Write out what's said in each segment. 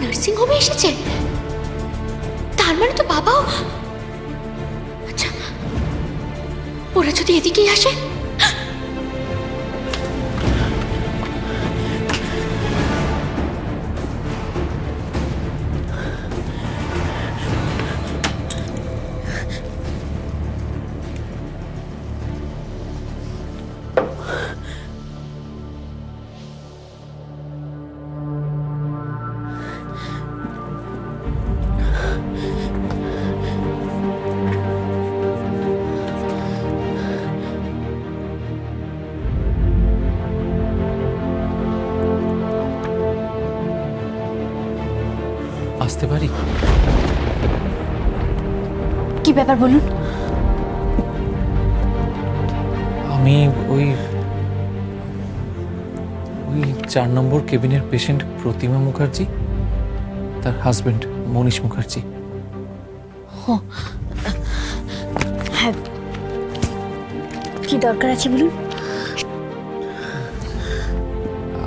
Nursing হোমে এসেছে? তার মানে তো বাবাও। আচ্ছা, ওরা যদি এদিকেই আসে? আসতে পারি? কি ব্যাপার বলুন? আমি ওই 4 নম্বর কেবিনের পেশেন্ট প্রতিমা মুখার্জি, তার হাজবেন্ড মনীষ মুখার্জি। হ্যাঁ, কি দরকার আছে বলুন?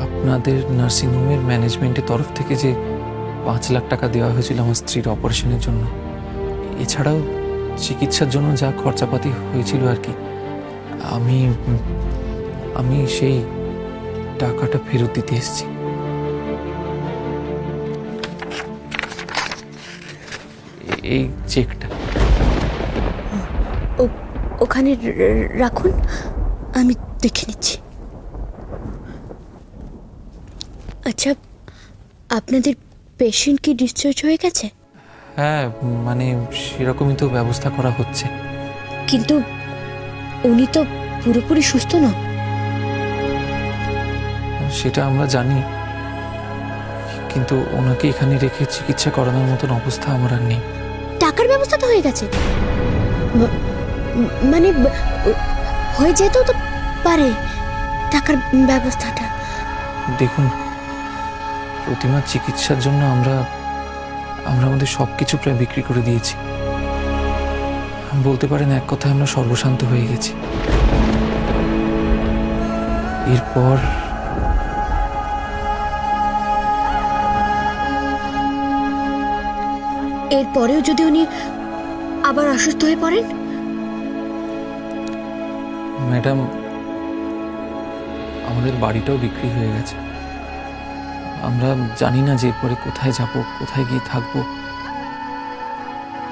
আপনাদের নার্সিংহোমের ম্যানেজমেন্টের তরফ থেকে যে 5 লাখ টাকা দেওয়া হয়েছিল আমার স্ত্রীর অপারেশনের জন্য, এছাড়াও চিকিৎসার জন্য যা খরচাপাতি হয়েছিল আর কি, আমি সেই টাকাটা ফেরত দিতে এসেছি। এই চেকটা। ওখানে রাখুন, আমি দেখে নিচ্ছি। আচ্ছা, আপনাদের পেশেন্ট কি ডিসচার্জ হয়ে গেছে? হ্যাঁ, মানে সেরকমই তো ব্যবস্থা করা হচ্ছে। কিন্তু উনি তো পুরোপুরি সুস্থ নন। সেটা আমরা জানি, কিন্তু ওনাকে এখানে রেখে চিকিৎসা করানোর মতন অবস্থা আমার আর নেই। টাকার ব্যবস্থা তো হয়ে গেছে, মানে হয়ে যেতেও তো পারে টাকার ব্যবস্থাটা। দেখুন, প্রতিমার চিকিৎসার জন্য আমরা আমাদের সবকিছু প্রায় বিক্রি করে দিয়েছি। বলতে পারেন এক কথায় আমরা সর্বশান্ত হয়ে গেছি। এরপরেও যদি উনি আবার অসুস্থ হয়ে পড়েন? ম্যাডাম, আমাদের বাড়িটাও বিক্রি হয়ে গেছে। আমরা জানি না যে এরপরে কোথায় যাব, কোথায় গিয়ে থাকবো।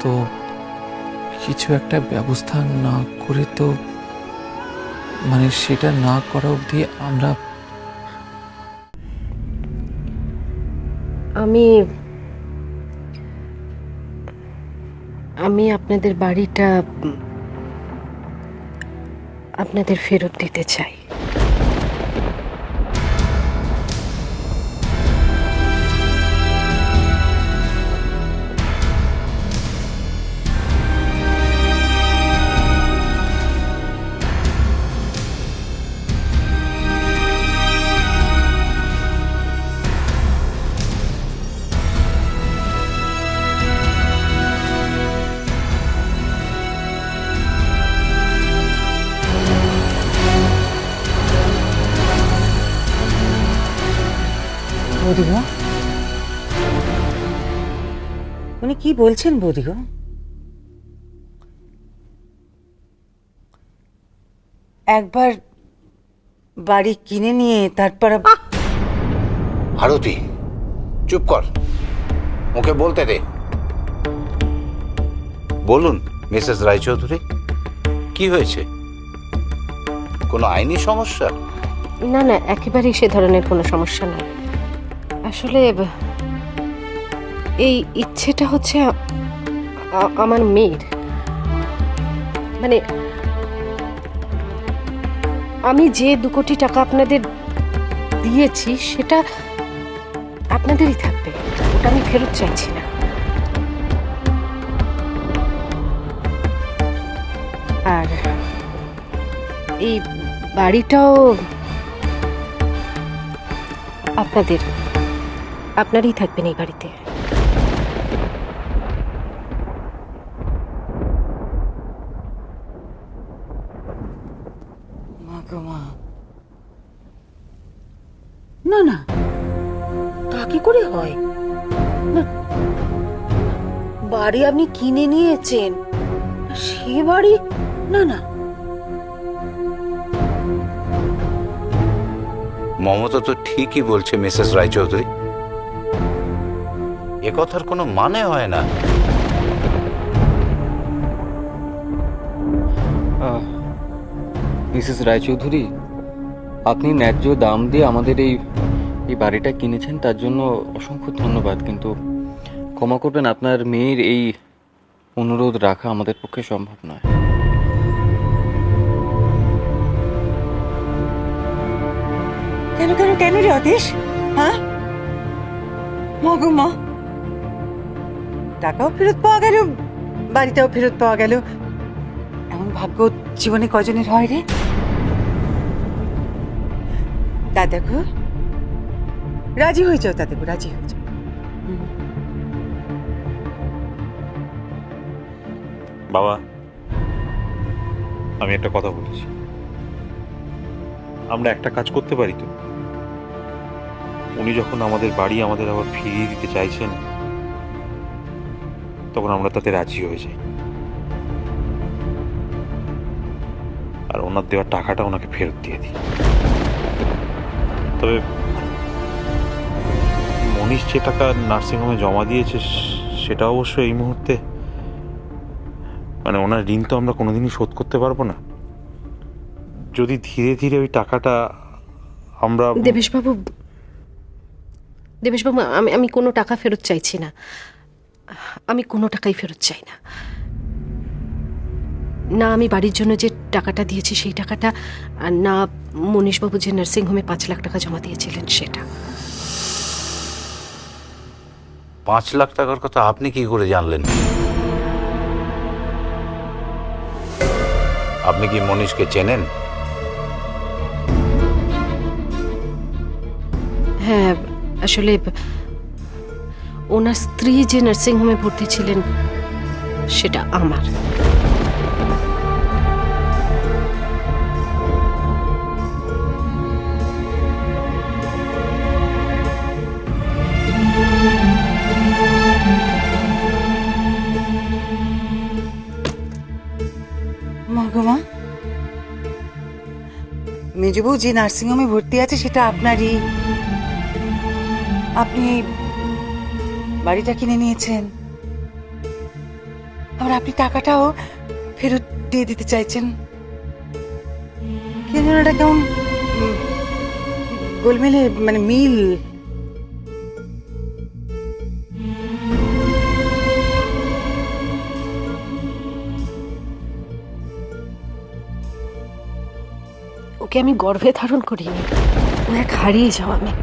তো কিছু একটা ব্যবস্থা না করে তো, মানে সেটা না করা অবধি আমরা। আমি আপনাদের বাড়িটা আপনাদের ফেরত দিতে চাই। বৌদিগো, উনি কি বলছেন বৌদিগো? একবার বাড়ি কিনে নিয়ে তারপর আরতি, চুপ কর, ওকে বলতে দে। বলুন মিসেস রায়চৌধুরী, কি হয়েছে? কোনো আইনি সমস্যা? না না, একেবারেই সে ধরনের কোনো সমস্যা নয়। আসলে এই ইচ্ছেটা হচ্ছে আমার মেয়ের, মানে আমি যে 2 কোটি টাকা আপনাদের দিয়েছি সেটা আপনাদেরই থাকবে, ওটা আমি ফেরত চাইছি না। আর এই বাড়িটাও আপনারই থাকবেন এই বাড়িতে। না না, তা কি করে হয়? বাড়ি আপনি কিনে নিয়েছেন, সে বাড়ি না না। মমতা তো ঠিকই বলছে মিসেস রায়চৌধুরী, এ কথার কোনো মানে হয় না। মিসেস রায়চৌধুরী, আপনি ন্যায্য দাম দিয়ে আমাদের এই বাড়িটা কিনেছেন, তার জন্য অসংখ্য ধন্যবাদ। কিন্তু ক্ষমা করবেন, আপনার মেয়ের এই অনুরোধ রাখা আমাদের পক্ষে সম্ভব নয়। কেন কেন কেন রে অতীশ? হ্যাঁ মা গো মা, টাকাও ফেরত পাওয়া গেল, বাড়িটাও ফেরত পাওয়া গেল। এমন ভাগ্য জীবনে কজনের হয় রে? তা দেখো, রাজি হয়ে যাও, তা দেখো রাজি হয়ে যাও। বাবা, আমি একটা কথা বলছি, আমরা একটা কাজ করতে পারি তো? উনি যখন আমাদের বাড়ি আমাদের আবার ফিরিয়ে দিতে চাইছেন, তখন আমরা তাতে রাজি হয়ে যাই, আর ওনার দেওয়া টাকাটা ওনাকে ফেরত দিয়ে দিই। তবে মনীষ যে টাকা নার্সিংহোমে জমা দিয়েছে, সেটা অবশ্য এই মুহূর্তে, মানে ওনার ঋণ তো আমরা কোনোদিনই শোধ করতে পারবো না। যদি ধীরে ধীরে ওই টাকাটা আমরা... দেবেশবাবু, আমি কোনো টাকা ফেরত চাইছি না। আমি কোনো টাকাই ফেরত চাই না। না আমি বাড়ির জন্য যে টাকাটা দিয়েছি সেই টাকাটা, আর না মনীশবাবু যে নার্সিংহোমে 5 লাখ টাকা জমা দিয়েছিলেন সেটা। 5 লাখ টাকার কথা আপনি কি করে জানলেন? আপনি কি মনীষকে চেনেন? হ্যাঁ, আসলে ওনার স্ত্রী যে নার্সিংহোমে ভর্তি ছিলেন সেটা আমার। মা গো মা, মেজবউ যে নার্সিংহোমে ভর্তি আছে সেটা আপনারই। আপনি বাড়িটা কিনে নিয়েছেন, আবার আপনি টাকাটাও ফেরত দিয়ে দিতে চাইছেন। কেন এটা কেমন গোলমেলে, মানে মিল। ওকে আমি গর্ভে ধারণ করিনি, ও এক হারিয়ে যাওয়া মেয়ে।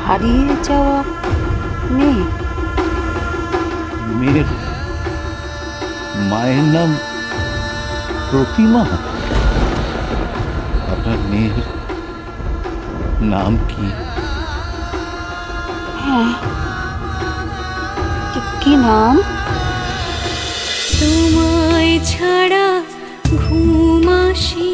হারিয়ে যাওয়া মেয়ে? মেয়ের মায়ের নাম প্রতিমা? আপনার মেয়ের নাম কি? হ্যাঁ, কি নাম? তোমায় ছাড়া ঘুম আসি